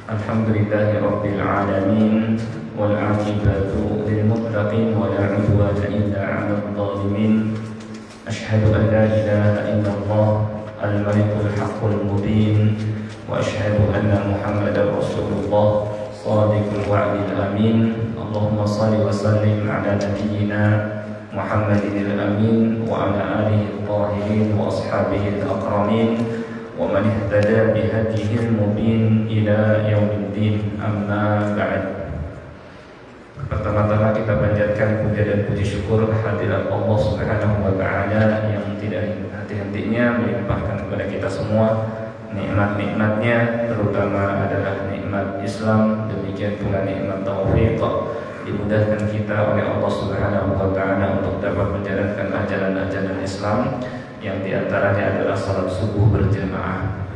Alhamdulillahi Rabbil Alamin, wal aqibatu lil muttaqin, wa la udwana illa 'alal zalimin. Asyhadu an la ilaha illallah al-malikul haqqul mubin, wa asyhadu anna Muhammadar Rasulullah shadiqul wa'dil amin. Allahumma shalli wa sallim ala nabiyyina Muhammadin al-amin wa ala alihi al-tahirin wa ashabihi al-akramin wa man ihtada bihadihi al-mubin ila yaumiddin, amma ba'd. Pertama-tama kita panjatkan puja dan puji syukur kehadirat Allah Subhanahu wa taala yang tidak henti-hentinya melimpahkan kepada kita semua nikmat-nikmatnya, terutama adalah nikmat Islam, demikian pula nikmat taufik, dimudahkan kita oleh Allah Subhanahu wa taala untuk dapat menjalankan ajaran-ajaran Islam yang diantaranya adalah salat subuh berjamaah.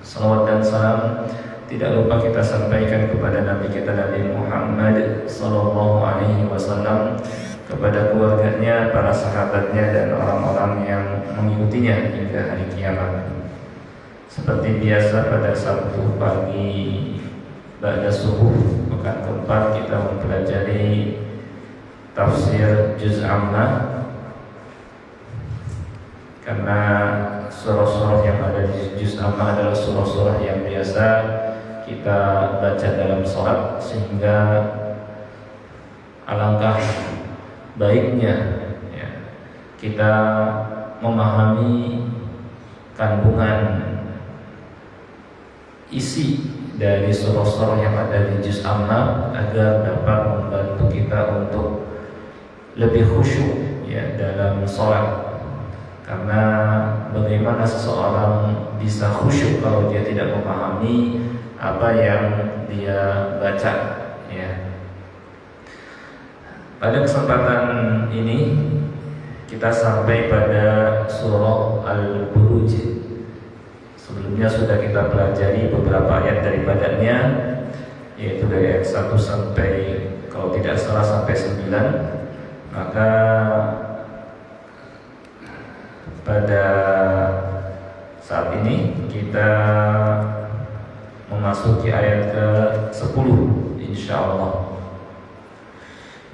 Salawat dan salam tidak lupa kita sampaikan kepada Nabi kita Nabi Muhammad sallallahu alaihi wasallam, kepada keluarganya, para sahabatnya, dan orang-orang yang mengikutinya hingga hari kiamat. Seperti biasa pada Sabtu pagi ba'da subuh pekan keempat kita mempelajari tafsir juz Ammah, karena surah-surah yang ada di juz Ammah adalah surah-surah yang biasa kita baca dalam sholat, sehingga alangkah baiknya ya, kita memahami kandungan isi dari surah-surah yang ada di juz Ammah agar dapat membantu kita untuk lebih khusyuk ya dalam sholat. Karena bagaimana seseorang bisa khusyuk kalau dia tidak memahami apa yang dia baca ya. Pada kesempatan ini kita sampai pada surah Al-Buruj. Sebelumnya sudah kita pelajari beberapa ayat daripadanya, yaitu dari ayat 1 sampai, kalau tidak salah, sampai 9. Maka pada saat ini kita memasuki ayat ke-10 insyaallah,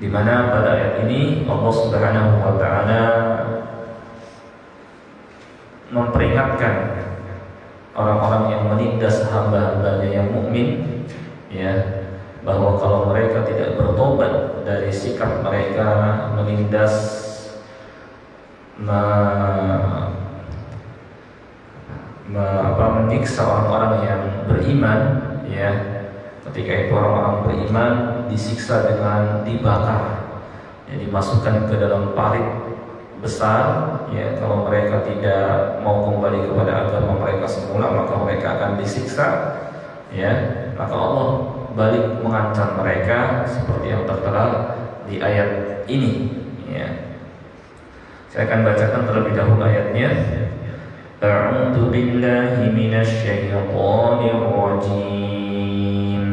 di mana pada ayat ini Allah Subhanahu wa taala memperingatkan orang-orang yang menindas hamba-hambanya yang mukmin ya, bahwa kalau mereka tidak bertobat dari sikap mereka menindas menyiksa orang-orang yang beriman ya, ketika itu orang-orang beriman disiksa dengan dibakar ya, dimasukkan ke dalam parit besar ya. Kalau mereka tidak mau kembali kepada agama mereka semula, maka mereka akan disiksa ya. Maka Allah balik mengancam mereka seperti yang tertera di ayat ini ya. Saya akan bacakan terlebih dahulu ayatnya. A'udzu billahi minasy syaithanir rajim.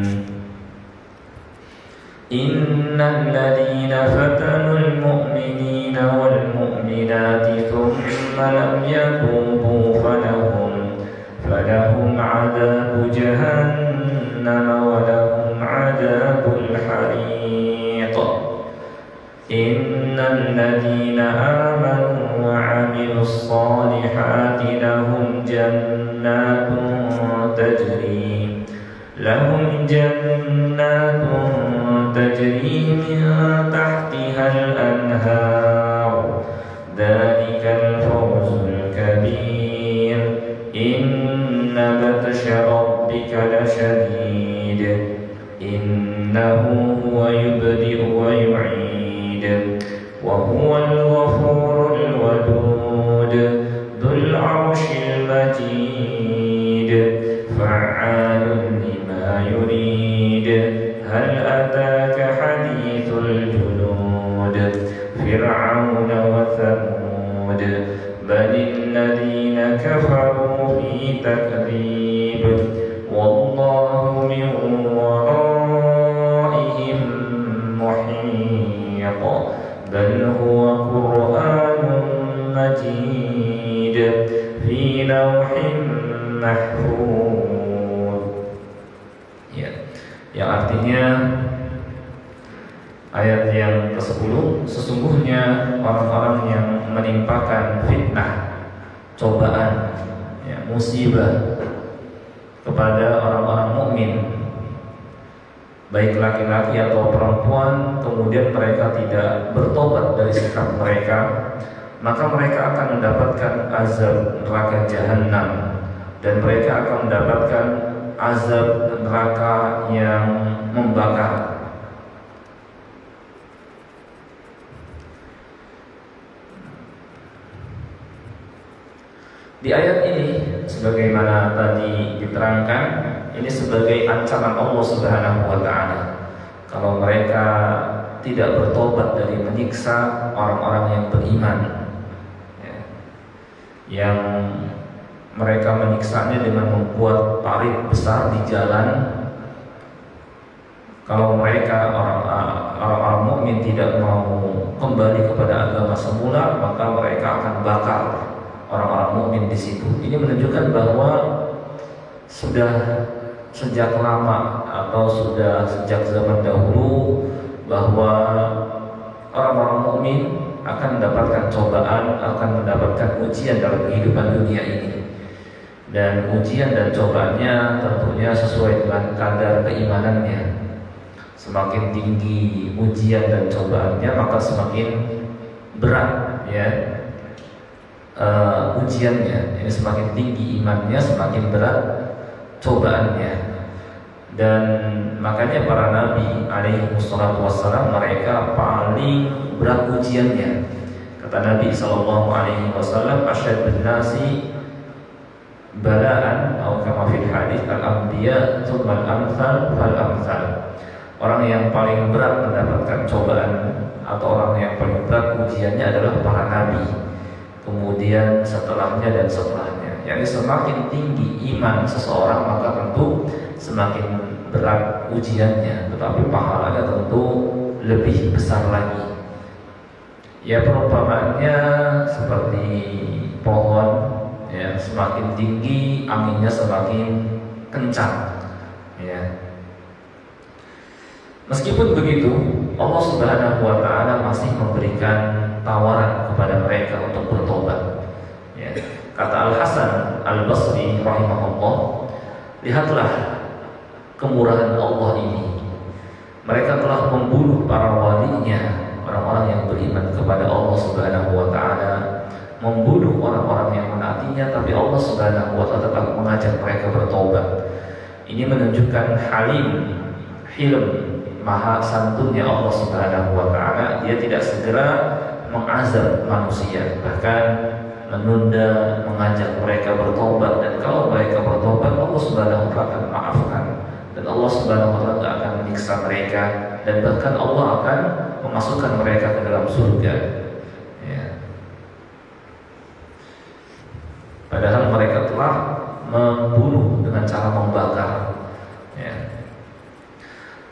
Innal ladzina fatanul mu'minina wal mu'minati tsumma lam yatubu falahum 'adzabu jahannam wa lahum 'adzabul hariq. Innal ladzina amanu wa 'amilus solihati lahum jannatun tajri min tahtihal anhar, dzalikal fawzul kabir. Inna batsha rabbika lasyadid, innahu huwa yubdi'u wa yu'id, wa huwal ghafurul wadud, dzul 'arsyil majid, fa'alun lima yurid. Hal ataka hadithul junud, fir'aun wa thamud, balil ladzina kafaru fi takdzib, wallahu min waraihim muhit, bal huwa qur'anun majid fi lawhin mahfuz. yang artinya ayat yang ke-10, sesungguhnya orang-orang yang menimpakan fitnah, cobaan, ya, musibah kepada orang-orang mukmin, baik laki-laki atau perempuan, kemudian mereka tidak bertobat dari sikap mereka, maka mereka akan mendapatkan azab neraka jahanam, dan mereka akan mendapatkan azab neraka yang membakar. Di ayat ini, sebagaimana tadi diterangkan, ini sebagai ancaman Allah Subhanahu wa Ta'ala. Kalau mereka tidak bertobat dari menyiksa orang-orang yang beriman, ya, yang mereka menyiksanya dengan membuat parit besar di jalan. Kalau mereka orang-orang mukmin tidak mau kembali kepada agama semula, maka mereka akan bakar orang-orang mukmin di situ. Ini menunjukkan bahwa sudah sejak lama atau sudah sejak zaman dahulu bahwa orang-orang mukmin akan mendapatkan cobaan, akan mendapatkan ujian dalam kehidupan dunia ini. Dan ujian dan cobaannya tentunya sesuai dengan kadar keimanannya. Semakin tinggi ujian dan cobaannya, maka semakin berat, ya, ujiannya. Ini semakin tinggi imannya, semakin berat cobaannya. Dan makanya para nabi alaihi wassalam mereka paling berat ujiannya. Kata Nabi sallallahu alaihi wasallam, asyadun nasi balaan atau kama fil hadis al-anbiya tsumma al-amsal fal amsal. Orang yang paling berat mendapatkan cobaan atau orang yang paling berat ujiannya adalah para nabi, kemudian setelahnya dan setelahnya. Yani semakin tinggi iman seseorang, maka tentu semakin berat ujiannya, tetapi pahalanya tentu lebih besar lagi. Ya, perumpamaannya seperti pohon, ya, semakin tinggi anginnya semakin kencang, ya. Meskipun begitu, Allah Subhanahu wa Ta'ala masih memberikan tawaran kepada mereka untuk bertobat, ya. Kata Al-Hasan Al-Basri rahimahullah, lihatlah kemurahan Allah ini. Mereka telah membunuh para walinya, orang-orang yang beriman kepada Allah Subhanahu wa Ta'ala, membunuh orang-orang yang menaatinya, tapi Allah Subhanahu wa Ta'ala tetap mengajak mereka bertobat. Ini menunjukkan hilm, maha santunnya Allah Subhanahu wa Ta'ala. Dia tidak segera mengazab manusia, bahkan menunda, mengajak mereka bertobat. Dan kalau mereka bertobat, Allah Subhanahu wa Ta'ala akan maafkan, dan Allah Subhanahu wa Ta'ala akan menyiksa mereka, dan bahkan Allah akan memasukkan mereka ke dalam surga, ya. Padahal mereka telah membunuh dengan cara membakar, ya.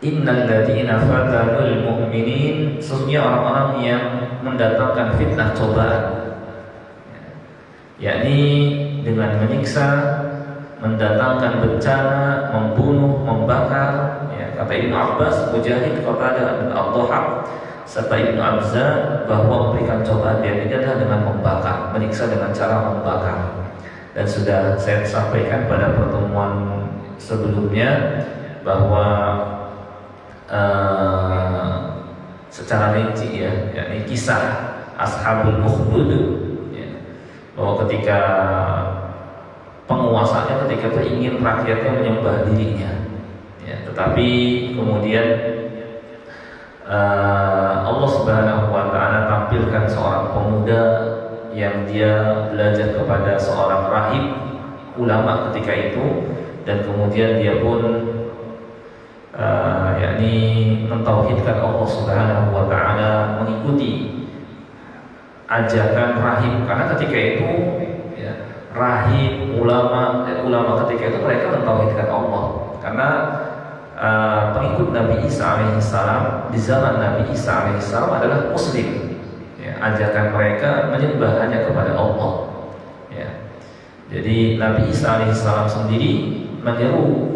Innal ladzina fatanul mu'minin, sesungguhnya orang-orang yang mendatangkan fitnah cobaan, yakni dengan menyiksa, mendatangkan bencana, membunuh, membakar, ya. Kata Ibnu Abbas, Mujahid, Qatadah, dan Abdullah serta Ibnu Abza bahwa memberikan cobaan dia ini adalah dengan membakar, menyiksa dengan cara membakar. Dan sudah saya sampaikan pada pertemuan sebelumnya bahwa secara rinci, ya, yakni kisah Ashabul Ukhdud, ya, bahwa ketika penguasanya ketika ingin rakyatnya menyembah dirinya, ya, tetapi kemudian Allah Subhanahu wa Ta'ala tampilkan seorang pemuda yang dia belajar kepada seorang rahib ulama ketika itu, dan kemudian dia pun yakni mentauhidkan Allah Subhanahu wa Ta'ala, mengikuti ajakan rahib. Karena ketika itu, ya, rahib, ulama ketika itu mereka mentauhidkan Allah. Karena pengikut Nabi Isa alaihissalam di zaman Nabi Isa alaihissalam adalah Muslim, ya. Ajakan mereka menyembah hanya kepada Allah, ya. Jadi Nabi Isa alaihissalam sendiri menyeru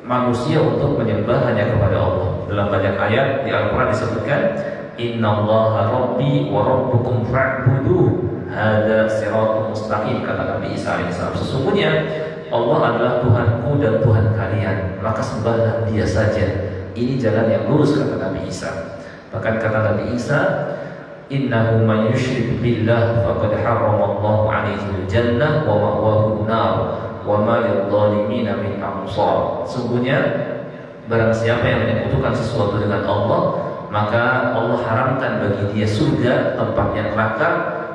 manusia untuk menyembah hanya kepada Allah. Dalam banyak ayat di Al-Quran disebutkan, Innallaha Rabbi wa Rabbukum fa'buduh hada siratul mustaqim, kata Nabi Isa alaihissalam. Sesungguhnya Allah adalah Tuhanku dan Tuhan kalian, maka sembahlah Dia saja. Ini jalan yang lurus, kata Nabi Isa. Bahkan kata Nabi Isa, Innahu man yushrik billah faqad harramallahu alaihi al-jannah wa ma'wahu an-nar wa ma lidh-dhalimin min ansar. Sungguhnya barang siapa yang menyekutukan sesuatu dengan Allah, maka Allah haramkan bagi dia surga, tempatnya neraka,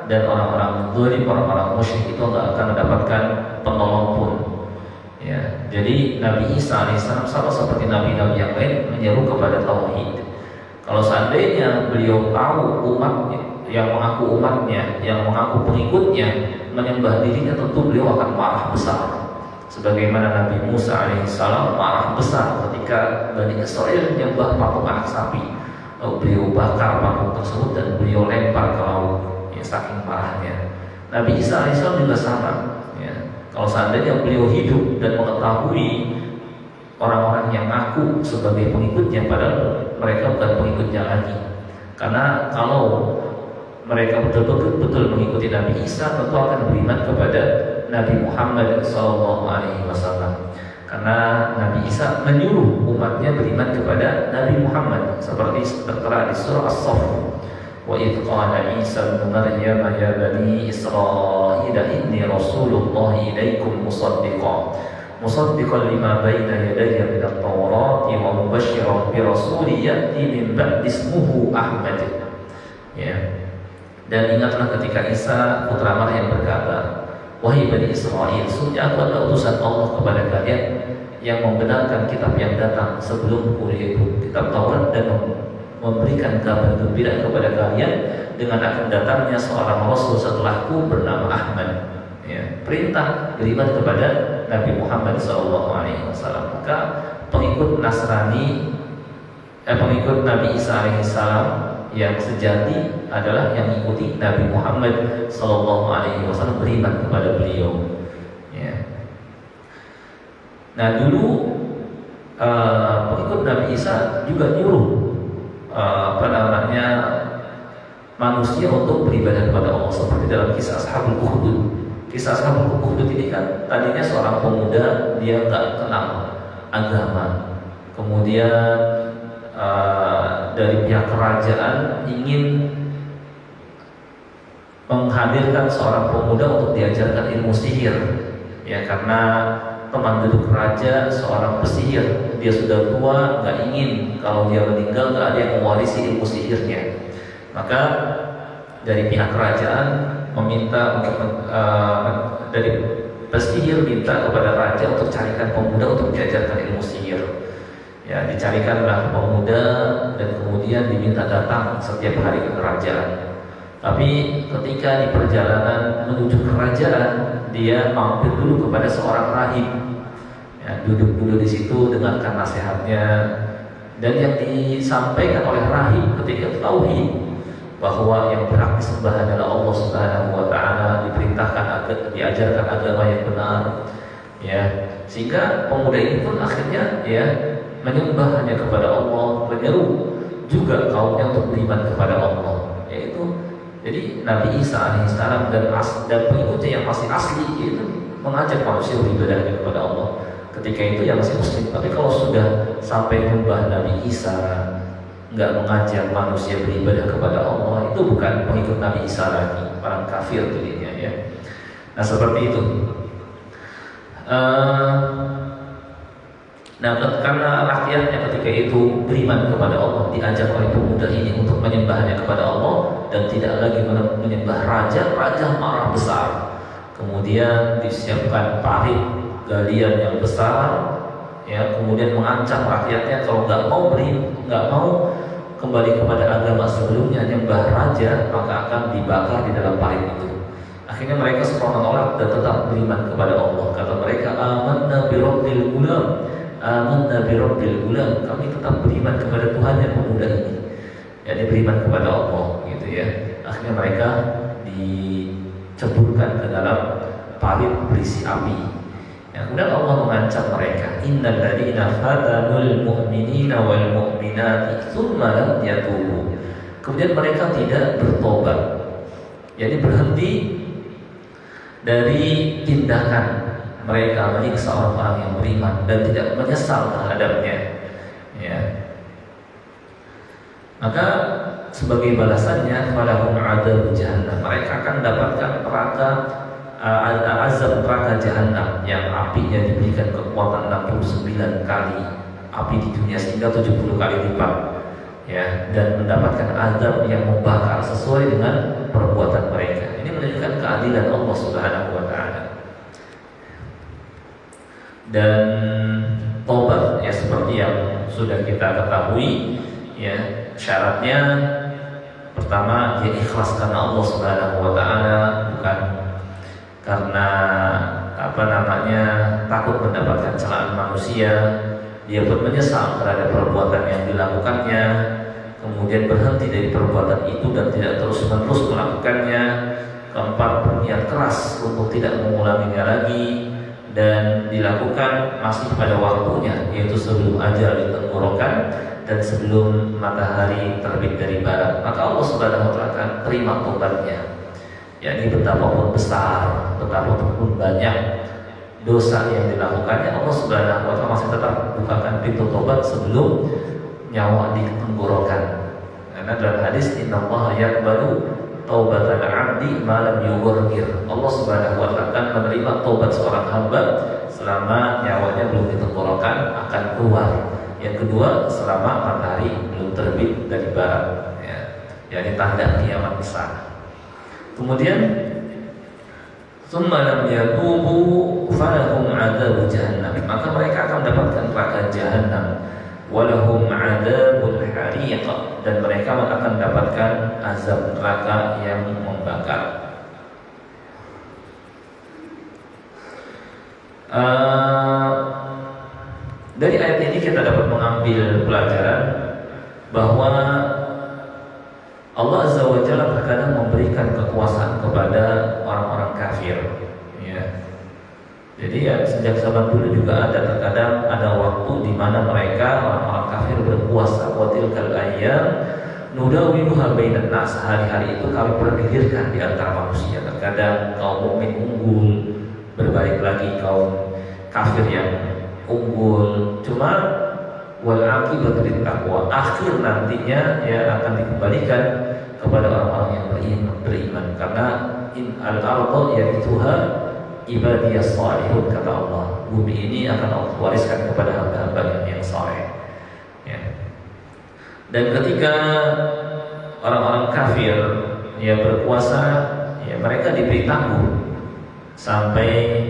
dan orang-orang zalim, orang-orang musyrik itu enggak akan mendapatkan penolong pun. Ya, jadi Nabi Isa alaihissalam sama seperti nabi-nabi yang lain menyeru kepada tauhid. Kalau seandainya beliau tahu umatnya, yang mengaku umatnya, yang mengaku pengikutnya menyembah dirinya, tentu beliau akan marah besar. Sebagaimana Nabi Musa alaihissalam marah besar ketika Bani Israel menyembah patung anak sapi. Lalu beliau bakar patung tersebut dan beliau lempar ke laut. Ya, saking marahnya. Nabi Isa alaihissalam juga sama. Ya. Kalau seandainya beliau hidup dan mengetahui orang-orang yang ngaku sebagai pengikutnya, padahal mereka bukan pengikutnya lagi. Karena kalau mereka betul-betul mengikuti Nabi Isa, tentu akan beriman kepada Nabi Muhammad SAW. Karena Nabi Isa menyuruh umatnya beriman kepada Nabi Muhammad, seperti tertera di surah As-Saff. Wa idh qala Isa ibn Maryam ya bani Israil inni rasulullah ilaikum musaddiqan lima baina yadayya min at-taurati wa mubasysyiran bi rasulin ya'ti min ba'di ismuhu Ahmad. Ya. Dan ingatlah ketika Isa putra Maryam berkata, wahai Bani Israil, sungguh aku adalah utusan Allah kepada kalian yang membenarkan kitab yang datang sebelumku, yaitu kitab Taurat, dan memberikan kabar gembira kepada kalian dengan akan datangnya seorang Rasul setelahku bernama Ahmad. Ya, perintah beriman kepada Nabi Muhammad SAW. Maka pengikut pengikut Nabi Isa alaihissalam yang sejati adalah yang mengikuti Nabi Muhammad SAW, beriman kepada beliau. Ya. Nah dulu pengikut Nabi Isa juga nyuruh manusia untuk beribadah kepada Allah, seperti dalam kisah Ashabul Ukhdud. Kisah Ashabul Ukhdud ini kan tadinya seorang pemuda, dia nggak kenal agama, kemudian dari pihak kerajaan ingin menghadirkan seorang pemuda untuk diajarkan ilmu sihir, ya karena teman duduk raja seorang pesihir, dia sudah tua, nggak ingin kalau dia meninggal nggak ada yang mewarisi ilmu sihirnya. Maka dari pihak kerajaan meminta dari pesihir minta kepada raja untuk carikan pemuda untuk diajarkan ilmu sihir. Ya, dicarikanlah pemuda dan kemudian diminta datang setiap hari ke kerajaan. Tapi ketika di perjalanan menuju kerajaan, dia mampir dulu kepada seorang rahib. Ya, duduk dulu di situ, dengarkan nasihatnya. Dan yang disampaikan oleh rahib ketika tauhid, bahwa yang berhak disembah adalah Allah Subhanahu wa taala, diperintahkan agar diajarkan agama yang benar. Ya, sehingga pemuda ini pun akhirnya ya menyembah hanya kepada Allah, menyeru juga kaumnya untuk beriman kepada Allah. Yaitu jadi Nabi Isa alaihissalam dan pengikutnya yang masih asli itu mengajak manusia beribadah kepada Allah. Ketika itu yang masih muslim. Tapi kalau sudah sampai menyembah Nabi Isa, nggak mengajak manusia beribadah kepada Allah, itu bukan pengikut Nabi Isa lagi, orang kafir jadinya ya. Nah seperti itu. Nah karena rakyatnya ketika itu beriman kepada Allah, diajak oleh pemuda ini untuk menyembahnya kepada Allah dan tidak lagi menyembah raja marah besar. Kemudian disiapkan parit galian yang besar, ya, kemudian mengancam rakyatnya kalau nggak mau kembali kepada agama sebelumnya nyembah raja, maka akan dibakar di dalam parit itu. Akhirnya mereka semua menolak dan tetap beriman kepada Allah. Kata mereka, amanna bi rabbil gulam, kami tetap beriman kepada Tuhan yang pemuda ini. Ya, dia beriman kepada Allah, gitu ya. Akhirnya mereka diceburkan ke dalam parit berisi api. Ya, kemudian Allah mengancam mereka, innal ladzina fatanul mu'minina wal mu'minati tsumma lam yatubu. Kemudian mereka tidak bertobat. Jadi berhenti dari tindakan mereka menyiksa orang-orang yang beriman dan tidak menyesal terhadapnya. Ya. Maka sebagai balasannya, falahum adzab jahannam. Mereka akan mendapatkan azab neraka jahanam yang apinya diberikan kekuatan 69 kali api di dunia sehingga 70 kali lipat, ya, dan mendapatkan azab yang membakar sesuai dengan perbuatan mereka. Ini menunjukkan keadilan Allah Subhanahu wa taala. Dan tobat, ya, seperti yang sudah kita ketahui, ya, syaratnya pertama dia ikhlas karena Allah Subhanahu wa taala, bukan karena takut mendapatkan celaan manusia. Dia pun menyesal terhadap perbuatan yang dilakukannya, kemudian berhenti dari perbuatan itu dan tidak terus-menerus melakukannya. Keempat, berniat keras untuk tidak mengulanginya lagi dan dilakukan masih pada waktunya, yaitu sebelum ajal ditenggorokan dan sebelum matahari terbit dari barat. Maka Allah Subhanahu wa taala akan terima tobatnya. Yani betapapun besar, betapapun banyak dosa yang dilakukannya, Allah Subhanahu wa taala masih tetap bukakan pintu tobat sebelum nyawa ditenggorokan. Karena dalam hadis, innallaha yaqbalu taubatal 'abdi ma lam yughir. Allah Subhanahu wa taala akan menerima tobat seorang hamba selama nyawanya belum ditenggorokan, akan keluar. Yang kedua, selama matahari belum terbit dari barat, ya. Yani tanda kiamat besar. Kemudian summa lam yatubu falahum 'adzab jahannam. Maka mereka akan mendapatkan neraka jahanam. Walahum 'adzabul hariq, dan mereka akan mendapatkan azab neraka yang membakar. Dari ayat ini kita dapat mengambil pelajaran bahwa Allah Azza wa Jalla terkadang memberikan kekuasaan kepada orang-orang kafir, ya. Jadi ya, sejak zaman dulu juga terkadang ada waktu di mana mereka orang-orang kafir berkuasa. Wa tilkal ayyam nudawiluha bainan nas. Hari-hari itu kami pergilirkan di antara manusia. Terkadang kaum mukmin unggul, berbalik lagi kaum kafir yang unggul. Cuma wal aqibatu littaqwa, akhir nantinya ya akan dikembalikan kepada orang-orang yang beriman. Karena in al-ardu yarithuha ibadiyas salihun, kata Allah. Bumi ini akan Allah wariskan kepada hamba-hamba yang saleh, ya. Dan ketika orang-orang kafir ya berkuasa, ya mereka diberi tangguh sampai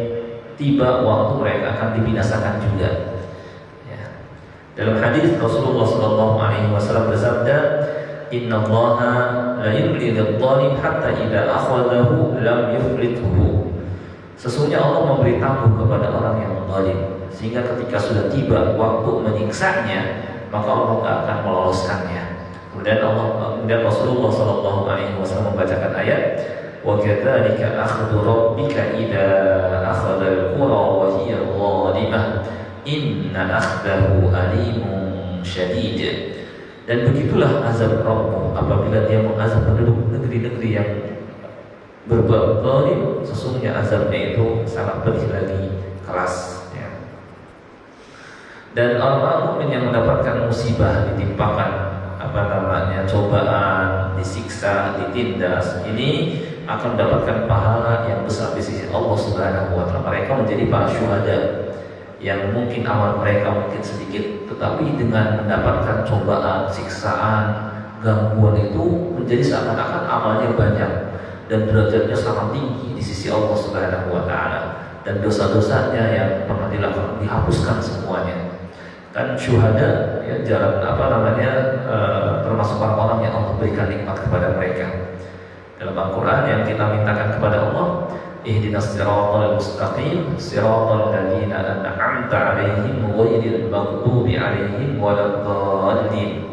tiba waktu mereka akan dibinasakan juga. Dalam hadis Rasulullah SAW bersabda, innallaha la yumli lidh-dhalim hatta idza akhadhahu lam yuflithu. Sesungguhnya Allah memberi tangguh kepada orang yang zalim, sehingga ketika sudah tiba waktu menyiksanya, maka Allah tidak akan meloloskannya. Kemudian Rasulullah SAW membacakan ayat, wa kadzalika akhdhu rabbika idza akhadha al-qura wa hiya zalimah inna akhdahu alimun syadid. Dan begitulah azab Rabbmu apabila dia mengazab penduduk negeri-negeri yang berbuat zalim, sesungguhnya azabnya itu sangat pedih lagi, keras, ya. Dan orang-orang mukmin yang mendapatkan musibah, ditimpakan cobaan, disiksa, ditindas, ini akan mendapatkan pahala yang besar di sisi Allah Subhanahu wa taala. Mereka menjadi para syuhada yang mungkin amal mereka mungkin sedikit, tetapi dengan mendapatkan cobaan, siksaan, gangguan itu menjadi seakan-akan amalnya banyak dan derajatnya sangat tinggi di sisi Allah Subhanahu wa taala, dan dosa-dosanya yang pernah dilakukan dihapuskan semuanya. Dan syuhada ya termasuk orang-orang yang Allah berikan nikmat kepada mereka. Dalam Al-Quran yang kita mintakan kepada Allah, ihdinas siratal mustaqim siratal ladzina an'amta 'alaihim ghairil maghdubi 'alaihim waladdallin.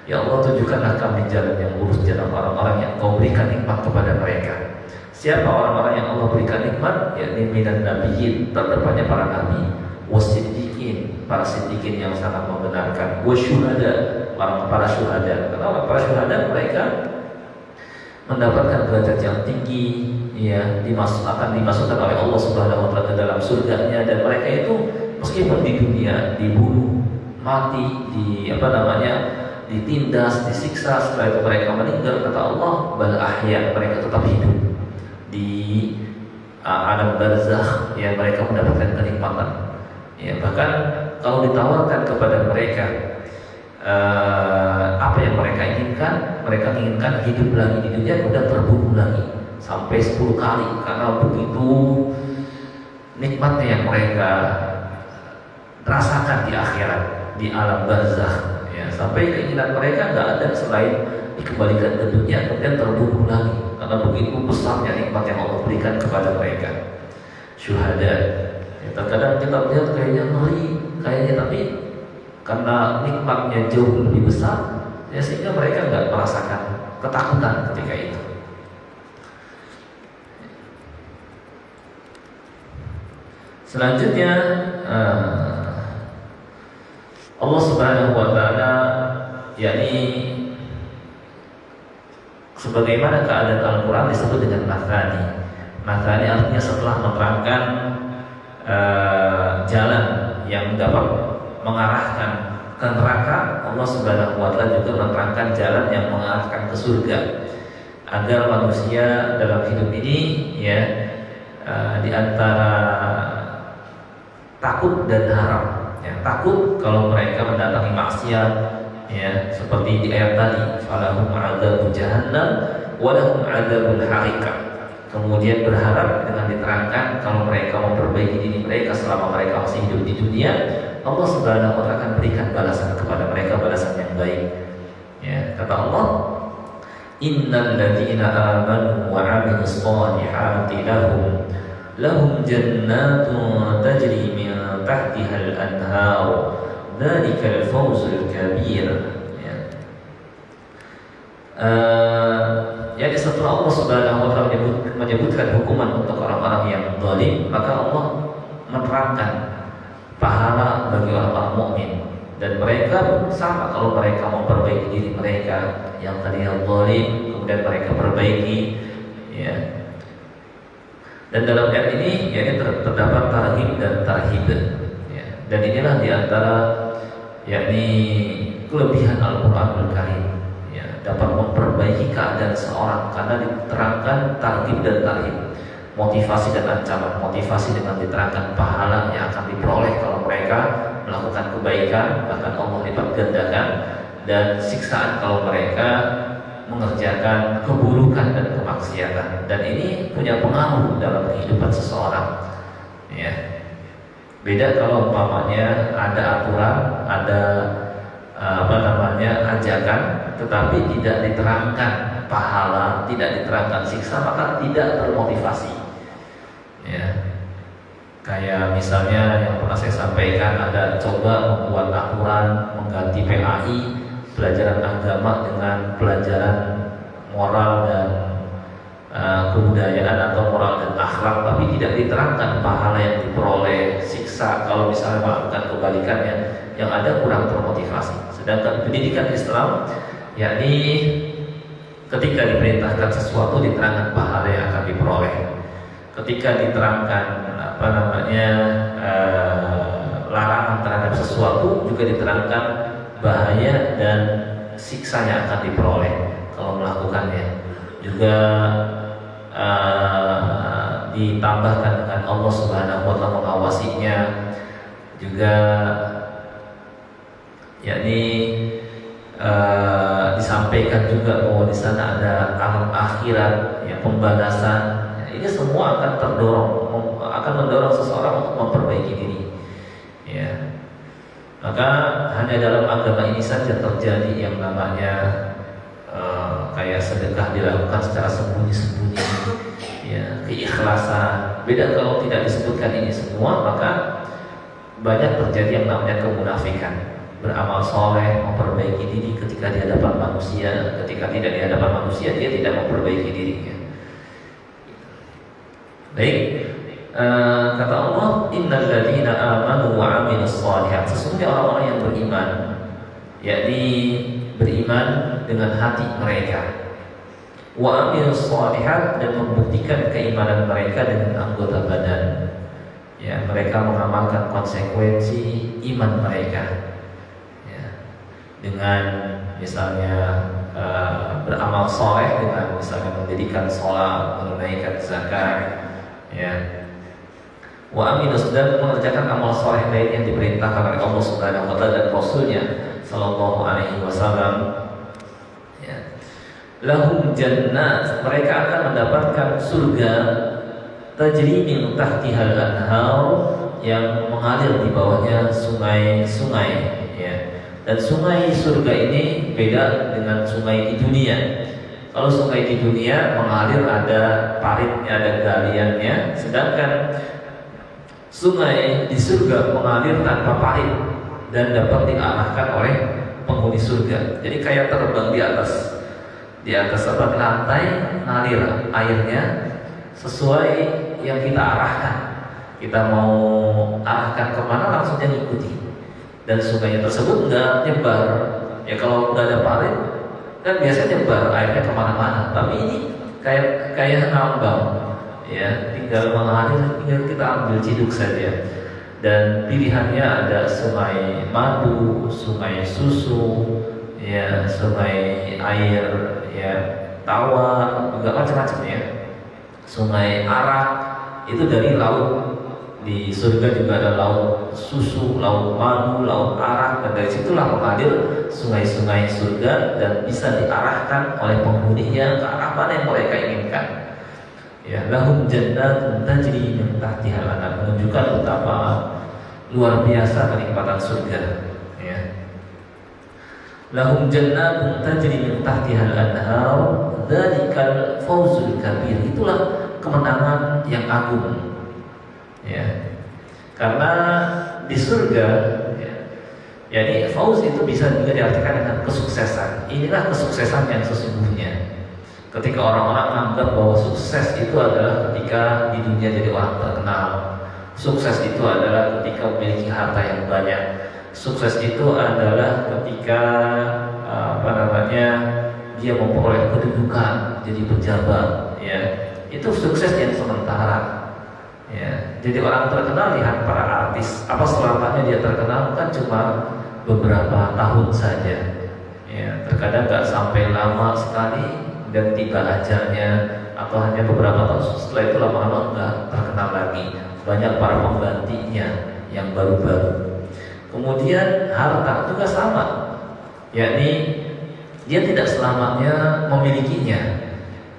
Ya Allah, tunjukkanlah kami jalan yang lurus, jalan orang-orang yang Kau berikan nikmat kepada mereka. Siapa orang-orang yang Allah berikan nikmat? Yakni minan nabiyyin, terdepannya para nabi, wasiddiqin, para siddiqin yang sangat membenarkan, wasyuhada, para syuhada. Karena para syuhada mereka mendapatkan derajat yang tinggi, ya, akan dimasukkan oleh Allah Subhanahu wa taala dalam surganya, dan mereka itu meskipun di dunia dibunuh, mati, ditindas, disiksa, setelah itu mereka meninggal, kata Allah, bal ahya, mereka tetap hidup di alam barzakh, ya, mereka mendapatkan kenikmatan. Ya, bahkan kalau ditawarkan kepada mereka apa yang mereka inginkan, mereka inginkan hidup lagi di dunia, kemudian terbunuh lagi sampai 10 kali, karena begitu nikmatnya yang mereka rasakan di akhirat, di alam barzakh, ya, sampai keinginan mereka nggak ada selain dikembalikan ke dunia kemudian terbunuh lagi, karena begitu besarnya nikmat yang Allah berikan kepada mereka. Syuhada, ya, terkadang kita lihat kayaknya ngeri, kayaknya, tapi karena nikmatnya jauh lebih besar, ya, sehingga mereka nggak merasakan ketakutan ketika itu. Selanjutnya Allah Subhanahu wa taala, yakni sebagaimana keadaan Al-Quran disebut dengan mathani. Mathani artinya setelah menerangkan jalan yang dapat mengarahkan ke neraka, Allah Subhanahu wa taala juga menerangkan jalan yang mengarahkan ke surga, agar manusia dalam hidup ini, ya, di antara takut dan harap, ya, takut kalau mereka mendatangi maksiat, ya, seperti di ayat tadi, falahum adzabun jahannam wa lahum adzabul hariqah. Kemudian berharap dengan diterangkan kalau mereka memperbaiki diri mereka selama mereka masih hidup di dunia, Allah Subhanahu wa taala akan berikan balasan kepada mereka, balasan yang baik. Ya, kata Allah, innal ladzina amanu wa 'amilus shalihati lahum jannatun tajri min tahtihal anhar, dzalikal fawzul kabir. Ya. Jadi setelah Allah Subhanahu wa taala menyebutkan hukuman untuk orang-orang yang zalim, maka Allah menerangkan pahala bagi orang-orang mukmin, dan mereka pun sama, kalau mereka memperbaiki diri mereka yang tadinya zalim, kemudian mereka perbaiki, ya. Dan dalam ayat ini, ya, terdapat tarhib dan tarhib, ya. Dan inilah diantara, yakni kelebihan Al-Quranul Karim, ya, dapat memperbaiki keadaan seorang karena diterangkan tarhib dan tarhib, motivasi dan ancaman. Motivasi dengan diterangkan pahala yang akan diperoleh kalau mereka melakukan kebaikan, bahkan Allah lipat gandakan, dan siksaan kalau mereka mengerjakan keburukan dan kemaksiatan. Dan ini punya pengaruh dalam kehidupan seseorang, ya. Beda kalau umpamanya ada aturan, ada ajakan, tetapi tidak diterangkan pahala, tidak diterangkan siksa, maka tidak termotivasi, ya. Kayak misalnya yang pernah saya sampaikan, ada coba membuat aturan mengganti PAI, pelajaran agama, dengan pelajaran moral dan kebudayaan atau moral dan akhlak, tapi tidak diterangkan pahala yang diperoleh, siksa kalau misalnya melakukan kebalikannya, yang ada kurang termotivasi. Sedangkan pendidikan Islam, yakni ketika diperintahkan sesuatu diterangkan pahala yang akan diperoleh, ketika diterangkan larangan terhadap sesuatu juga diterangkan bahaya dan siksa yang akan diperoleh kalau melakukannya. Juga ditambahkan dengan Allah Subhanahu wa taala mengawasinya, juga yakni disampaikan juga bahwa di sana ada alam akhirat, ya, pembalasan. Ini semua akan mendorong seseorang untuk memperbaiki diri, ya. Maka hanya dalam agama ini saja terjadi yang namanya kayak sedekah dilakukan secara sembunyi-sembunyi, ya, keikhlasan. Beda kalau tidak disebutkan ini semua, maka banyak terjadi yang namanya kemunafikan. Beramal soleh, memperbaiki diri ketika di hadapan manusia, ketika tidak di hadapan manusia dia tidak memperbaiki dirinya. Baik, kata Allah, innal ladzina amanu wa 'amilus shalihat. Sesungguhnya orang-orang yang beriman, yakni beriman dengan hati mereka, wa 'amilus shalihat, dan membuktikan keimanan mereka dengan anggota badan. Ya, mereka mengamalkan konsekuensi iman mereka. Ya, dengan misalnya beramal soleh, dengan misalnya mendirikan sholat, menunaikan zakat, ya, wa aminus, dan mengerjakan amal soleh lain yang diperintahkan oleh Allah Subhanahu wa taala dan Rasulnya Sallallahu Alaihi Wasallam. Ya. Lahum jannat, mereka akan mendapatkan surga tajri min tahtihal anhar, yang mengalir di bawahnya sungai-sungai. Ya. Dan sungai surga ini beda dengan sungai di dunia. Kalau sungai di dunia mengalir ada paritnya, ada galiannya, sedangkan sungai di surga mengalir tanpa parit dan dapat diarahkan oleh penghuni surga. Jadi kayak terbang di atas lantai, ngalir airnya sesuai yang kita arahkan. Kita mau arahkan kemana langsung dia ngikuti. Dan sungainya tersebut nggak nyebar. Ya kalau nggak ada parit kan biasanya nyebar airnya kemana-mana. Tapi ini kayak ngambang. Ya, tinggal mengalir, tinggal kita ambil ciduk saja. Dan pilihannya ada sungai madu, sungai susu, ya, sungai air, ya, tawar, juga macam-macam ya. Sungai arak itu dari laut. Di surga juga ada laut susu, laut madu, laut arak, dan dari situlah mengalir sungai-sungai surga dan bisa diarahkan oleh penghuninya ke arah mana yang mereka inginkan. Ya, lahum jannatun tajri min tahtihal anhar, menunjukkan betapa luar biasa kenikmatan surga. Ya. Lahum jannatun tajri min tahtihal anhar, dzalikal fawzul kabir, itulah kemenangan yang agung. Ya, karena di surga, ya, jadi fauz itu bisa juga diartikan dengan kesuksesan. Inilah kesuksesan yang sesungguhnya. Ketika orang-orang menganggap bahwa sukses itu adalah ketika di dunia jadi orang terkenal, sukses itu adalah ketika memiliki harta yang banyak, sukses itu adalah ketika dia memperoleh kedudukan, jadi pejabat, ya, itu sukses yang sementara. Ya, jadi orang terkenal, lihat para artis, apa selamanya dia terkenal? Kan cuma beberapa tahun saja. Ya, terkadang nggak sampai lama sekali dan tiba ajalnya, atau hanya beberapa tahun setelah itu lama-lama nggak terkenal lagi. Banyak para penggantinya yang baru-baru. Kemudian harta juga sama, yakni dia tidak selamanya memilikinya,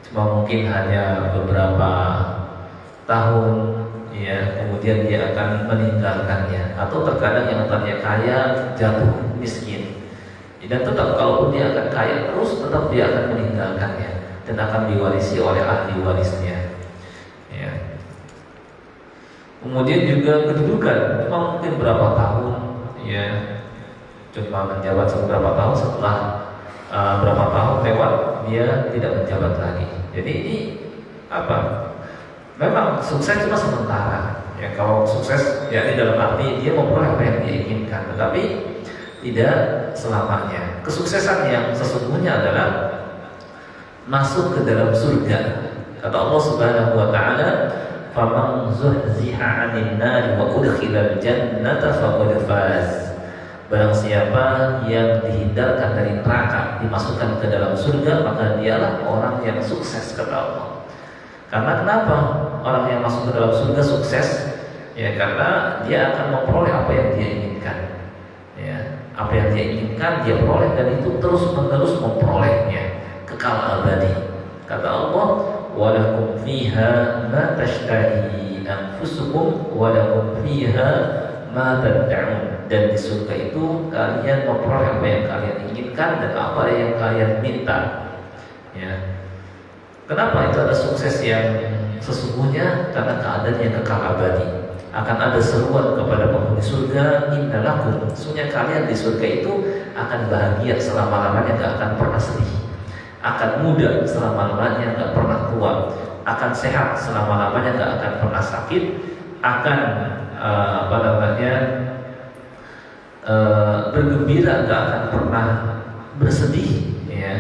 cuma mungkin hanya beberapa tahun, ya, kemudian dia akan meninggalkannya, atau terkadang yang tadinya kaya jatuh miskin, dan tetap kalaupun dia akan kaya terus, tetap dia akan meninggalkannya dan akan diwarisi oleh ahli warisnya. Ya. Kemudian juga kedudukan, cuma mungkin berapa tahun, ya, cuma menjabat beberapa tahun, setelah berapa tahun lewat dia tidak menjabat lagi. Jadi ini apa? Memang sukses cuma sementara. Ya, kalau sukses ya di dalam arti dia memperoleh apa yang dia inginkan, tetapi tidak selamanya. Kesuksesan yang sesungguhnya adalah masuk ke dalam surga. Kata Allah Subhanahu wa taala, "Faman zuhziha 'anil nar wa udkhilal jannata faqad faz." Barang siapa yang dihindarkan dari neraka, dimasukkan ke dalam surga, maka dialah orang yang sukses, kata Allah. Karena kenapa orang yang masuk ke dalam surga sukses? Ya, karena dia akan memperoleh apa yang dia inginkan. Ya, apa yang dia inginkan dia peroleh, dan itu terus-menerus memperolehnya, kekal abadi. Kata Allah, "Wa lakum fiha ma tashtahi anfusukum wa lakum fiha ma tad'un." Dan di surga itu kalian memperoleh apa yang kalian inginkan dan apa yang kalian minta. Ya. Kenapa itu ada sukses yang sesungguhnya? Karena keadaan yang kekal abadi. Akan ada seruan kepada penghuni surga, innalakum, sesungguhnya kalian di surga itu akan bahagia selama-lamanya, gak akan pernah sedih, akan muda selama-lamanya, gak pernah tua. akan sehat selama-lamanya, nggak akan pernah sakit, akan bergembira, nggak akan pernah bersedih, ya.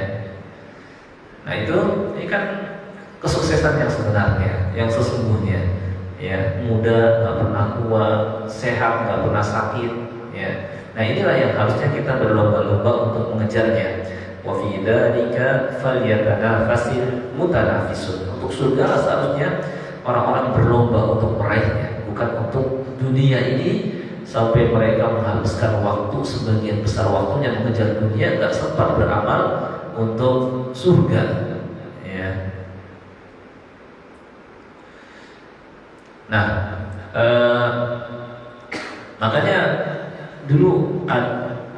Nah ini kan kesuksesan yang sebenarnya, yang sesungguhnya, ya. Muda, nggak pernah tua, sehat, nggak pernah sakit, ya. Nah inilah yang harusnya kita berlomba-lomba untuk mengejarnya. Wa fi dzalika falyatanafasil mutanafisun. Untuk surga seharusnya orang-orang berlomba untuk meraihnya, bukan untuk dunia ini sampai mereka menghabiskan waktu sebagian besar waktunya mengejar dunia, nggak sempat beramal untuk surga, ya. Nah, makanya dulu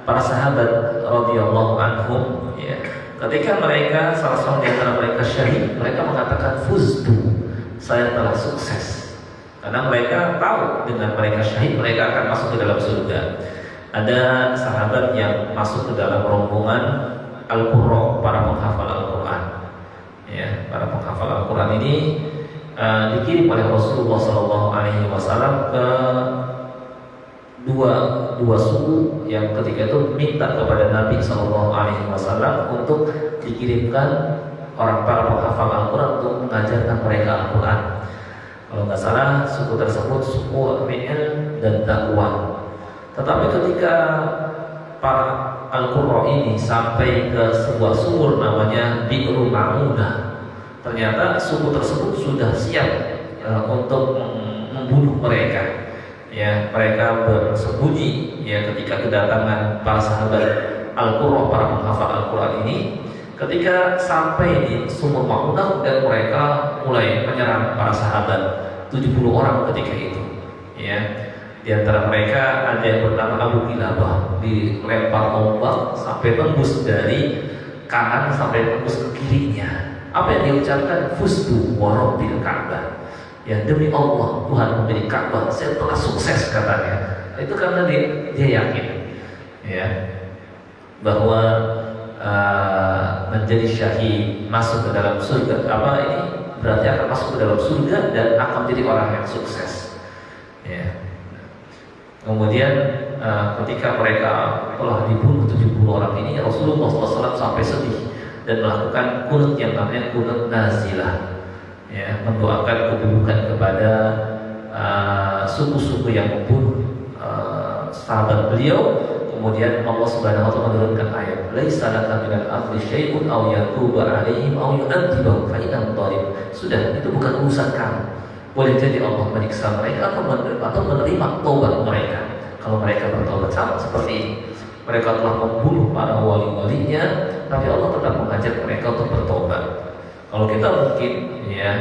para sahabat radhiyallahu anhum, ya, ketika mereka salah seorang di antara mereka syahid, mereka mengatakan fuztu, saya telah sukses, karena mereka tahu dengan mereka syahid mereka akan masuk ke dalam surga. Ada sahabat yang masuk ke dalam rombongan Al-Qurra, para penghafal Al-Quran, ya. Para penghafal Al-Quran ini dikirim oleh Rasulullah SAW ke dua suku yang ketika itu minta kepada Nabi SAW untuk dikirimkan para penghafal Al-Quran untuk mengajarkan mereka Al-Quran. Kalau nggak salah suku tersebut suku Mi'il dan Dakwah. Tetapi ketika para Al-Qurra ini sampai ke sebuah sumur namanya Bi'ru Ma'unah, ternyata suku tersebut sudah siap untuk membunuh mereka. Ya, mereka bersembunyi, ya, ketika kedatangan para sahabat Al-Qurra, para penghafal Al-Quran ini. Ketika sampai di sumur Ma'unah, dan mereka mulai menyerang para sahabat, 70 orang ketika itu, ya. Di antara mereka ada yang bernama Abu Kilabah, dilempar ombak sampai tembus dari kanan sampai tembus ke kirinya. Apa yang dia ucapkan? Fustu wa rabbil Ka'bah. Ya, demi Allah, Tuhan memberi Ka'bah, saya telah sukses, katanya. Itu karena dia yakin, ya, bahwa menjadi syahid, masuk ke dalam surga, ini berarti akan masuk ke dalam surga dan akan menjadi orang yang sukses, ya. Kemudian ketika mereka telah dibunuh 70 orang ini, Rasulullah SAW sampai sedih dan melakukan kunut yang namanya kunut nazilah, ya, mendoakan keburukan kepada suku-suku yang membunuh sahabat beliau. Kemudian Allah Subhanahu wa taala menurunkan ayat, "Laisa laka minal amri syai'un aw yatuba 'alaihim aw yu'adzibahum fa innahum zalimun." Sudah, itu bukan urusan kamu. Boleh jadi Allah menyiksa mereka atau menerima taubat mereka. Kalau mereka bertobat, sama seperti ini. Mereka telah membunuh para wali-walinya, tapi Allah tetap mengajak mereka untuk bertobat. Kalau kita mungkin, ya,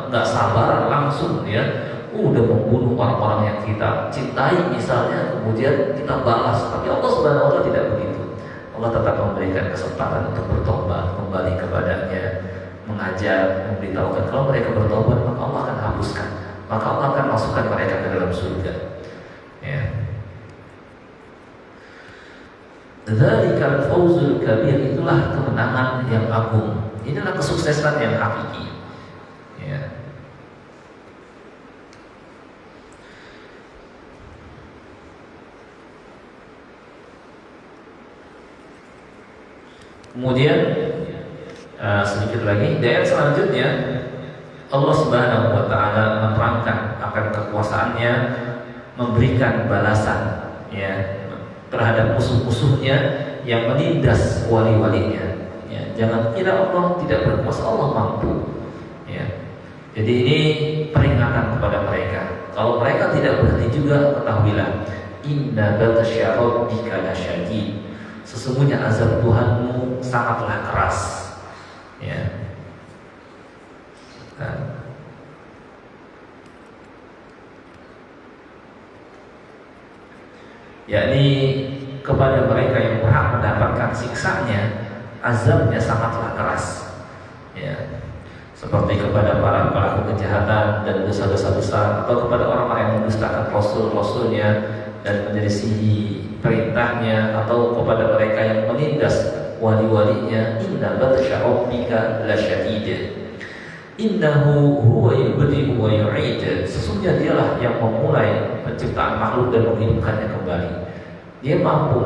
nggak sabar langsung, ya, udah membunuh orang-orang yang kita cintai misalnya, kemudian kita balas. Tapi Allah Subhanahu wa taala tidak begitu. Allah tetap memberikan kesempatan untuk bertobat, kembali kepadanya, mengajar, memberitahukan. Kalau mereka bertobat, maka Allah akan hapuskan, maka Allah akan masukkan mereka ke dalam surga, ya. Dzalikal fawzul kabir, itulah kemenangan yang agung. Inilah kesuksesan yang hakiki, ya. Kemudian sedikit lagi di ayat selanjutnya, Allah Subhanahu wa taala menerangkan akan kekuasaannya, memberikan balasan, ya, terhadap musuh-musuhnya yang menindas wali-walinya, ya. Jangan kira Allah tidak berkuasa, Allah mampu, ya. Jadi ini peringatan kepada mereka. Kalau mereka tidak berhenti juga, ketahuilah, inna batsya rabbika lasyadid, sesungguhnya azab Tuhanmu sangatlah keras, ya. Nah, yakni kepada mereka yang berhak mendapatkan siksanya, azabnya sangatlah keras, ya. Seperti kepada para pelaku kejahatan dan dosa-dosa besar, atau kepada orang-orang yang mendustakan rasul-rasulnya dan menyelisihi perintahnya, atau kepada mereka yang menindas wali-walinya. Inna batsya rabbika lasyadid. Innahu huwa yubdi'u wa yu'id. Sesungguhnya dialah yang memulai penciptaan makhluk dan menghidupkannya kembali. Dia mampu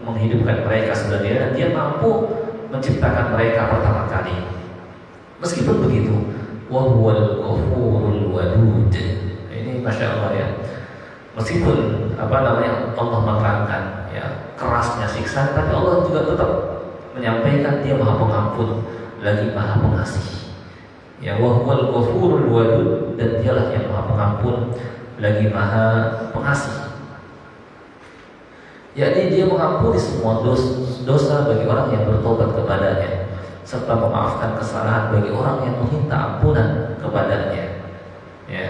menghidupkan mereka sebenarnya, dan dia mampu menciptakan mereka pertama kali. Meskipun begitu, wa huwal ghafurul wadud. Ini masya Allah ya. Meskipun Allah menerangkan ya kerasnya siksa, tapi Allah juga tetap menyampaikan dia Maha Pengampun lagi Maha Pengasih. Ya, wa huwal ghafurul wadud, dan dialah yang Maha Pengampun lagi Maha Pengasih. Yakni dia mengampuni semua dosa bagi orang yang bertobat kepadanya, serta memaafkan kesalahan bagi orang yang meminta ampunan kepadanya. Ya,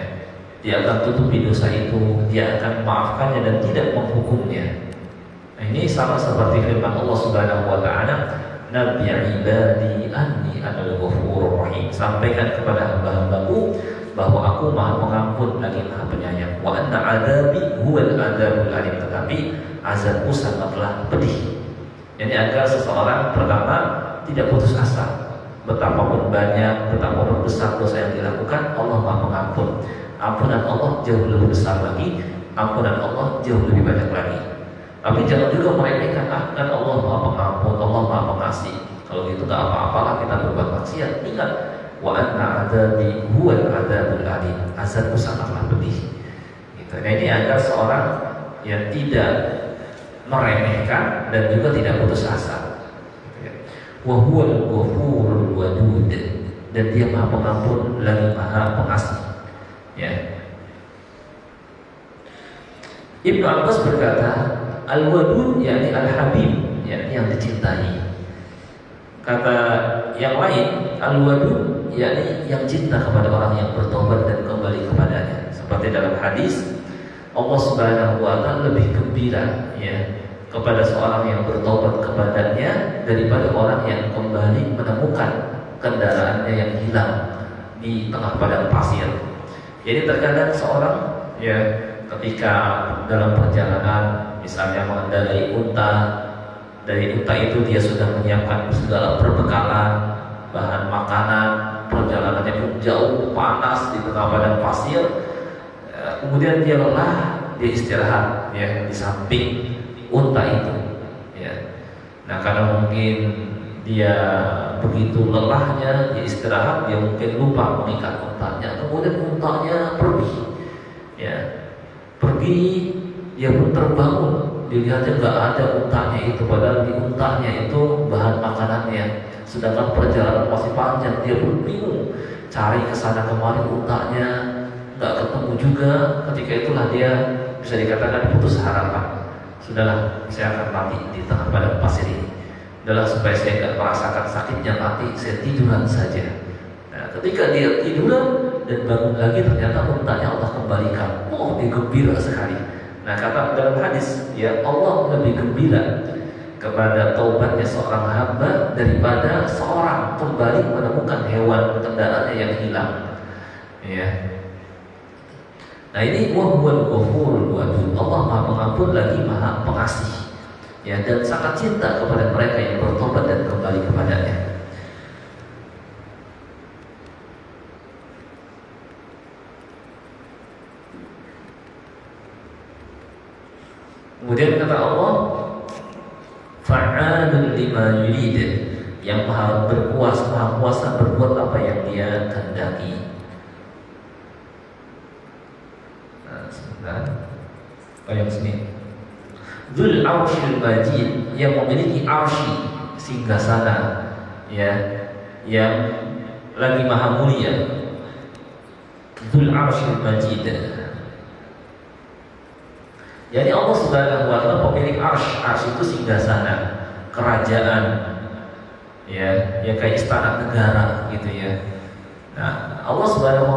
dia akan tutupi dosa itu, dia akan memaafkannya dan tidak menghukumnya. Nah, ini sama seperti firman Allah Subhanahu wa taala, "Nabbi ibadi anni anal ghafurur rahim." Sampaikan kepada hamba-hambaku bahwa aku Maha Pengampun lagi Maha Penyayang. Wa anna adabi huwal adabul alim. Tetapi azabku sangatlah pedih. Jadi agar seseorang pertama tidak putus asa. Betapapun banyak, betapapun besar dosa yang dilakukan, Allah Maha Pengampun. Ampunan Allah jauh lebih besar lagi, ampunan Allah jauh lebih banyak lagi. Tapi jangan juga meremehkan, kan Allah Maha Pengampun, Allah Maha Pengasih. Kalau gitu tak apa-apalah kita berbuat maksiat. Ingat, wa anna adabi huwal adabul alim. Azabku sangatlah pedih. Gitu. Nah, ini agar seorang yang tidak meremehkan dan juga tidak putus asa. Wa huwal ghafurul wadud, dan dia Maha Pengampun lagi Maha Pengasih. Ya. Ibnu Abbas berkata, al-wadud yakni al-habib, yakni yang dicintai. Kata yang lain, al-wadud yakni yang cinta kepada orang yang bertobat dan kembali kepadanya. Seperti dalam hadis, Allah Subhanahu wa taala lebih gembira ya kepada seorang yang bertobat kepadanya daripada orang yang kembali menemukan kendaraannya yang hilang di tengah padang pasir. Jadi terkadang seorang ya ketika dalam perjalanan misalnya mengendarai unta, dari unta itu dia sudah menyiapkan segala perbekalan, bahan makanan, perjalanannya pun jauh, panas di tengah padang pasir. Kemudian dia lelah, dia istirahat ya di samping unta itu ya. Nah, karena mungkin dia begitu lelahnya, dia istirahat, dia mungkin lupa mengikat untanya. Kemudian untanya pergi ya, pergi, dia pun terbangun, dilihatnya nggak ada untanya itu, padahal di untanya itu bahan makanannya. Sedangkan perjalanan masih panjang, dia pun bingung, cari kesana kemari untanya nggak ketemu juga. Ketika itulah dia bisa dikatakan putus harapan. Sudahlah, saya akan mati di tengah padang pasir ini. Adalah supaya saya tidak merasakan sakitnya mati, saya tiduran saja. Nah, ketika dia tiduran dan bangun lagi, ternyata untanya Allah kembalikan. Oh, dia gembira sekali. Nah, kata dalam hadis, ya Allah lebih gembira kepada taubatnya seorang hamba daripada seorang kembali menemukan hewan kendaraannya yang hilang. Ya. Nah, ini wa huwal ghafurul wadud. Allah Maha Pengampun lagi Maha Pengasih. Ya, dan sangat cinta kepada mereka yang bertobat dan kembali kepadanya. Kemudian kata Allah, fa'alun lima yurid, yang Maha kuasa berbuat apa yang Dia kehendaki. Nah, sebentar. Yang sini. Dzul Arsyil Majid, yang memiliki arsy singgasana ya, yang lagi maha mulia. Dzul Arsyil Majid. Jadi Allah Subhanahu wa taala pemilik arsy. Arsy itu singgasana, kerajaan ya, ya kayak istana negara gitu ya. Nah, Allah Subhanahu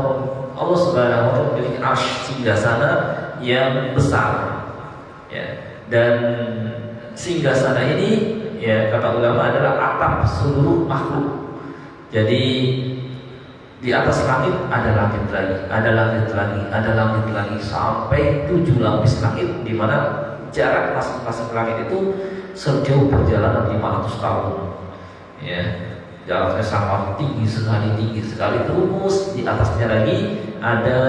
wa taala memiliki arsy singgasana yang besar ya. Dan singgasana ini ya kata ulama adalah atap seluruh makhluk. Jadi di atas langit ada langit lagi, ada langit lagi, ada langit lagi, sampai 7 lapis langit, di mana jarak masing-masing langit itu sejauh perjalanan 500 tahun. Ya. jaraknya sangat tinggi sekali, terus di atasnya lagi ada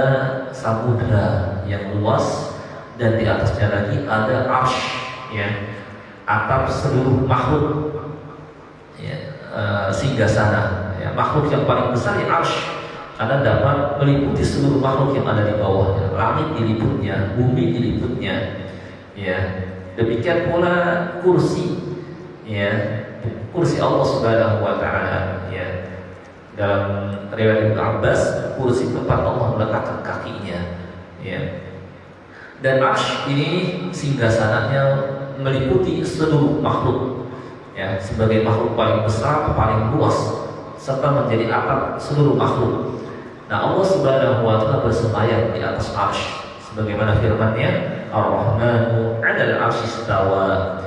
samudra yang luas, dan di atasnya lagi ada arsy, ya, atap seluruh makhluk, ya, singgasana, ya, makhluk yang paling besar ya arsy, karena dapat meliputi seluruh makhluk yang ada di bawahnya, langit diliputnya, bumi diliputnya, ya. Demikian pula kursi, ya, kursi Allah Subhanahu wa taala, ya. Dalam riwayat Ibnu Abbas, kursi tempat Allah meletakkan kakinya, ya. Dan arsy ini singgasananya meliputi seluruh makhluk, ya, sebagai makhluk paling besar, paling luas, serta menjadi atap seluruh makhluk. Nah, Allah Subhanahu wa taala bersemayam di atas arsy, sebagaimana firman-Nya, Ar-Rahmanu 'alal 'arsy istawa.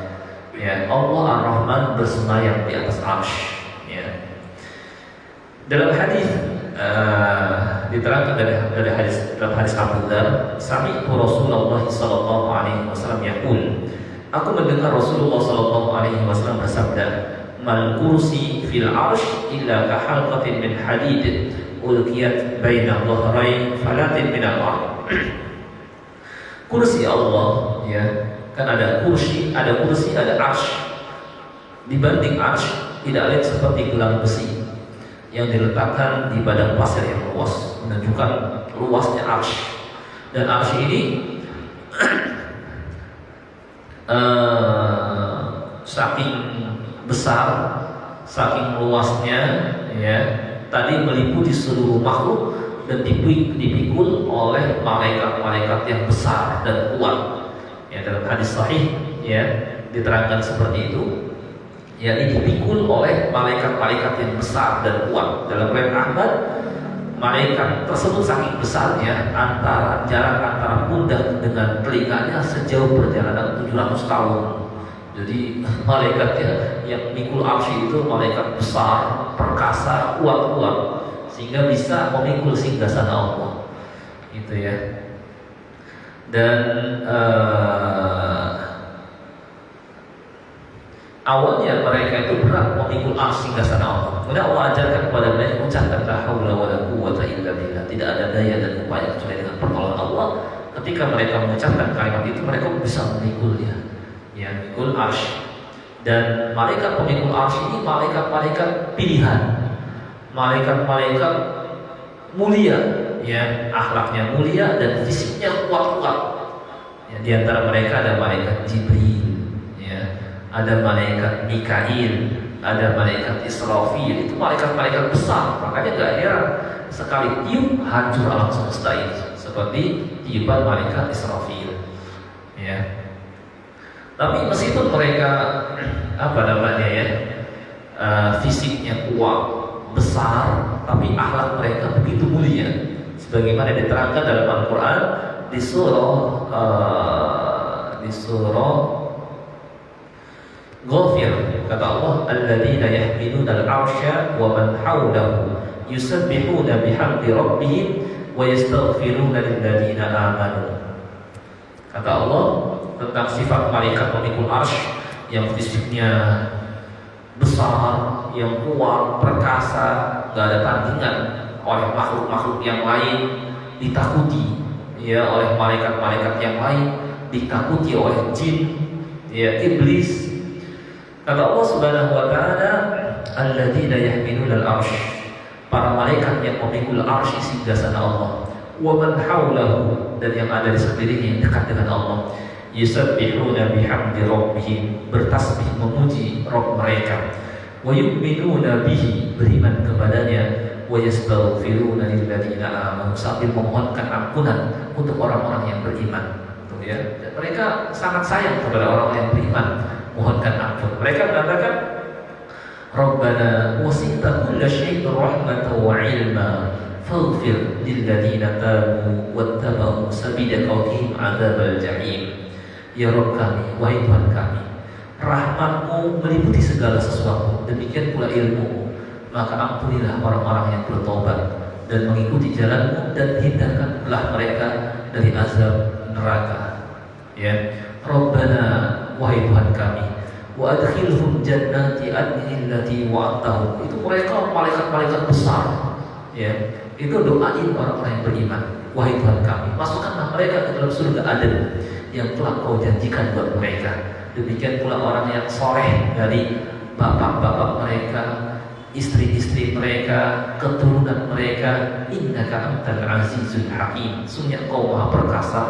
Ya, Allah Ar-Rahman bersemayam di atas arsy, ya. Dalam hadis diterangkan dari hadis Abu Dzar, sami'tu Rasulullah sallallahu alaihi wasallam yaqul, aku mendengar Rasulullah sallallahu alaihi wasallam bersabda, mal kursi fil 'arsy illa ka halqatin min hadid ulqiyat baina dhahrai falatin min al-ard. Kursi Allah, ya, kan ada kursi, ada arsy. Dibanding arsy tidak lain seperti gelang besi yang diletakkan di padang pasir yang luas, menunjukkan luasnya arsy. Dan arsy ini saking besar, saking luasnya, ya, tadi meliputi seluruh makhluk dan dipikul oleh malaikat-malaikat yang besar dan kuat. Ya, dalam hadis sahih, ya, diterangkan seperti itu. Ya, ini dipikul oleh malaikat-malaikat yang besar dan kuat. Dalam riwayat Ahmad, malaikat tersebut saking besarnya, jarak antara pundak dengan telinganya sejauh perjalanan 700 tahun. Jadi malaikatnya yang mikul arsy itu malaikat besar, perkasa, kuat-kuat, sehingga bisa memikul singgasana Allah, gitu ya. Dan awalnya mereka itu berat memikul arsy singgasana Allah. Kemudian Allah ajarkan kepada mereka, ucapkan la haula wala quwwata illa billah, tidak ada daya dan upaya kecuali dengan pertolongan Allah. Ketika mereka mengucapkan kalimat itu, mereka bisa memikulnya, ya, mikul arsy. Dan malaikat pemikul arsy ini malaikat-malaikat pilihan, malaikat-malaikat mulia, ya, akhlaknya mulia dan fisiknya kuat-kuat. Ya, di antara mereka ada malaikat Jibril, ya, ada malaikat Mikail, ada malaikat Israfil. Itu malaikat-malaikat besar. Makanya gak heran sekali tiup hancur alam semesta ini, seperti tiupan malaikat Israfil, ya. Tapi meskipun mereka fisiknya kuat, besar, tapi akhlak mereka begitu mulia, sebagaimana diterangkan dalam Al-Quran di surah Ghafir. Kata Allah, alladzina yahmiluna al-'arsya wa man hawlahu yusabbihuna bihamdi rabbihim wa yastaghfiruna lilladzina amanu. Kata Allah tentang sifat malaikat pemikul arsy yang fisiknya besar, yang kuat, perkasa, gak ada tandingan oleh makhluk-makhluk yang lain, ditakuti, ya, oleh malaikat-malaikat yang lain, ditakuti oleh jin, ya, iblis. Kata Allah Subhanahu wa taala, alladzina yahmiluna al-'arsy, para malaikat yang memikul arsy singgasana Allah, wa man haulahu, dan yang ada di sekelilingnya yang dekat dengan Allah, yusabbihuna bihamdi rabbihim, bertasbih memuji Rabb mereka, wa yu'minuna bihi, beriman kepadanya, wa yastaghfiruna lilladzina amanu, sambil memohonkan ampunan untuk orang-orang yang beriman. Tuh, ya. Dan mereka sangat sayang kepada orang yang beriman, mohonkan ampun. Mereka mengatakan, Rabbana wasi'ta kulla syai'in rahmatan wa 'ilma faghfir lilladzina tabu wattaba'u sabilaka wa qihim 'adzabal jahim. Ya Rabb kami, wahai Tuhan kami, rahmat-Mu meliputi segala sesuatu, demikian pula ilmu-Mu, maka ampunilah orang-orang yang bertobat dan mengikuti jalan-Mu, dan hindarkanlah mereka dari azab neraka. Ya, Rabbana, wahai Tuhan kami, wa adkhilhum jannati adnin allati wa'adtahum. Itu mereka malaikat-malaikat besar, ya. Itu doain orang-orang yang beriman. Wahai Tuhan kami, masukkanlah mereka ke dalam surga Aden yang telah Kau janjikan buat mereka. Demikian pula orang yang soleh dari bapak-bapak mereka, istri-istri mereka, keturunan mereka. Innaka antal azizul hakim. Sungguh Kau maha perkasa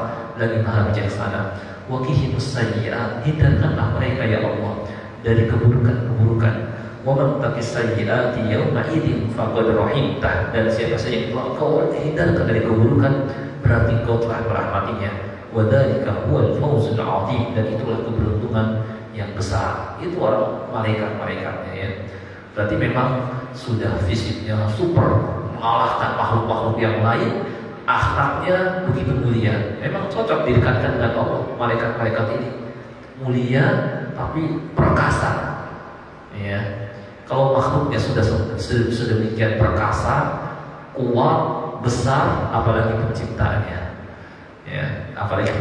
lagi maha bijaksana. Wa qihimus sayyi'at. Hindarkanlah mereka ya Allah dari keburukan-keburukan. Wa man taqis sayyi'ati yawma idzin faqad rahimtah. Dan siapa saja yang Kau hindarkan dari keburukan, berarti Kau telah merahmatinya. Wa dzalika huwal fawzul 'adzim. Dan itulah keberuntungan yang besar. Itu orang malaikat-malaikatnya, ya. Berarti memang sudah fisiknya super, mengalahkan makhluk-makhluk yang lain. Akhlaknya begitu mulia. Memang cocok didekatkan dengan Allah. Malaikat-malaikat ini mulia tapi perkasa, ya. Kalau makhluknya sudah sedemikian perkasa, kuat, besar, apalagi penciptanya, ya. Apalagi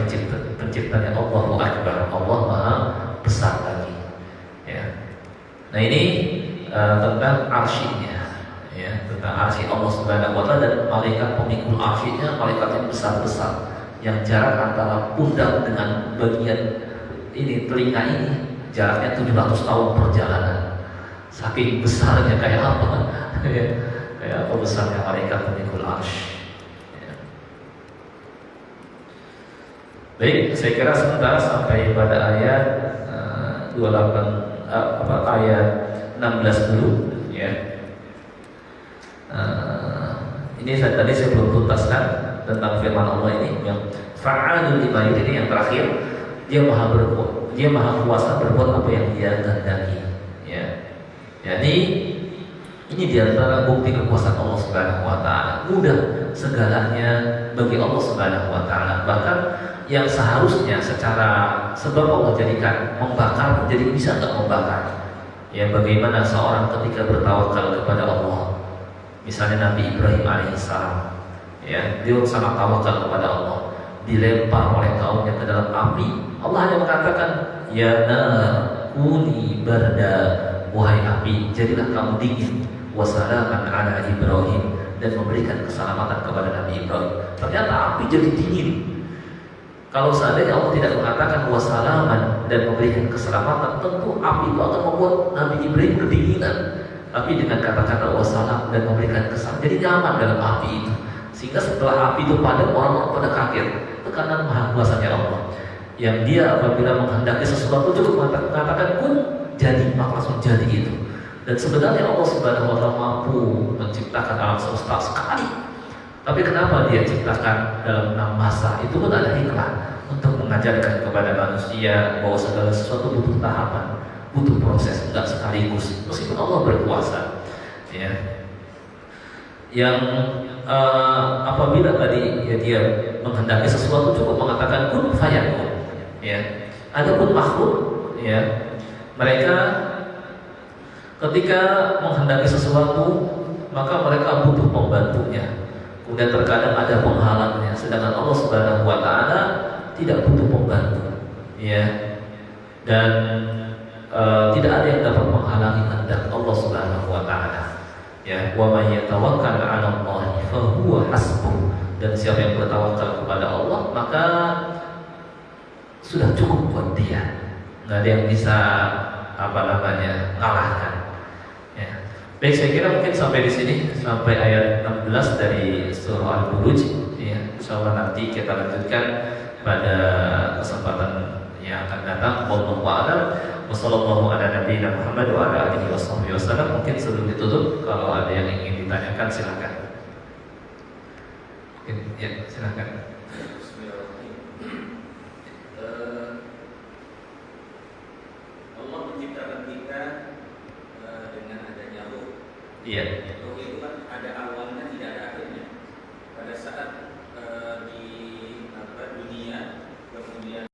penciptanya Allahu Akbar. Allah Maha besar lagi, ya. Nah ini tentang arsy-nya, ya, tentang arsy Allah Subhanahu wa taala dan malaikat pemikul arsy-nya, malaikat yang besar-besar yang jarak antara pundak dengan bagian ini telinga ini jaraknya 700 tahun perjalanan. Saking besarnya, kayak apa? Kayak apa besarnya malaikat pemikul arsy. Ya. Baik, saya kira sebentar sampai pada ayat 28 ayat 16 dulu, ya. Ini tadi saya belum tuntaskan tentang firman Allah ini yang fa'alul lima yurid, ini yang terakhir. Dia maha berbuat, dia maha kuasa berbuat apa yang dia kehendaki, ya. Jadi ini diantara bukti kekuasaan Allah Subhanahu wa taala. Mudah segalanya bagi Allah Subhanahu wa taala. Bahkan yang seharusnya secara sebab Allah jadikan membakar menjadi bisa enggak membakar. Ya, bagaimana seorang ketika bertawakal kepada Allah. Misalnya Nabi Ibrahim alaihissalam, ya, dia sangat tawakal kepada Allah, dilempar oleh kaumnya ke dalam api. Allah hanya mengatakan, ya nar kuni barda, wahai api, jadilah kamu dingin, wassalaman ala Ibrahim, dan memberikan keselamatan kepada Nabi Ibrahim. Ternyata api jadi dingin. Kalau seandainya Allah tidak mengatakan wassalaman dan memberikan keselamatan, tentu api itu akan membuat Nabi Ibrahim kedinginan. Tapi dengan kata-kata wassalam dan memberikan keselamatan, jadi nyaman dalam api itu. Sehingga setelah api itu padam, orang-orang pada kaget. Tekanan maha kuasanya Allah, yang dia apabila menghendaki sesuatu cukup mengatakan kun, jadi, maka langsung jadi itu. Dan sebenarnya Allah Subhanahu wa taala mampu menciptakan alam semesta sekali. Tapi kenapa dia ciptakan dalam 6 masa? Itu pun ada hikmah untuk mengajarkan kepada manusia bahwa segala sesuatu butuh tahapan, butuh proses, enggak sekaligus. Meskipun Allah berkuasa, ya. Yang apabila tadi ya dia menghendaki sesuatu cukup mengatakan kun fayakun, ya. Adapun makhluk, ya, mereka ketika menghendaki sesuatu maka mereka butuh pembantunya. Kemudian terkadang ada penghalangnya, sedangkan Allah Subhanahu wa taala tidak butuh pembantu, ya. Dan tidak ada yang dapat menghalangi kehendak Allah Subhanahu wa taala. Ya, wa may yatawakkal 'ala Allah fa huwa hasbuh. Dan siapa yang bertawakal kepada Allah, maka sudah cukup buat dia. Enggak ada yang bisa ngalahkan. Ya. Baik, saya kira mungkin sampai di sini, sampai ayat 16 dari surah Al-Buruj, ya. Insyaallah nanti kita lanjutkan pada kesempatan yang akan datang. Wallahu a'lam. Wassallallahu ala nabiyina Muhammad wa ala alihi wasallam. Mungkin sebelum ditutup, kalau ada yang ingin ditanyakan silakan. Mungkin ya, silakan. Allah menciptakan kita dengan adanya ruh. Iya. Ruh itu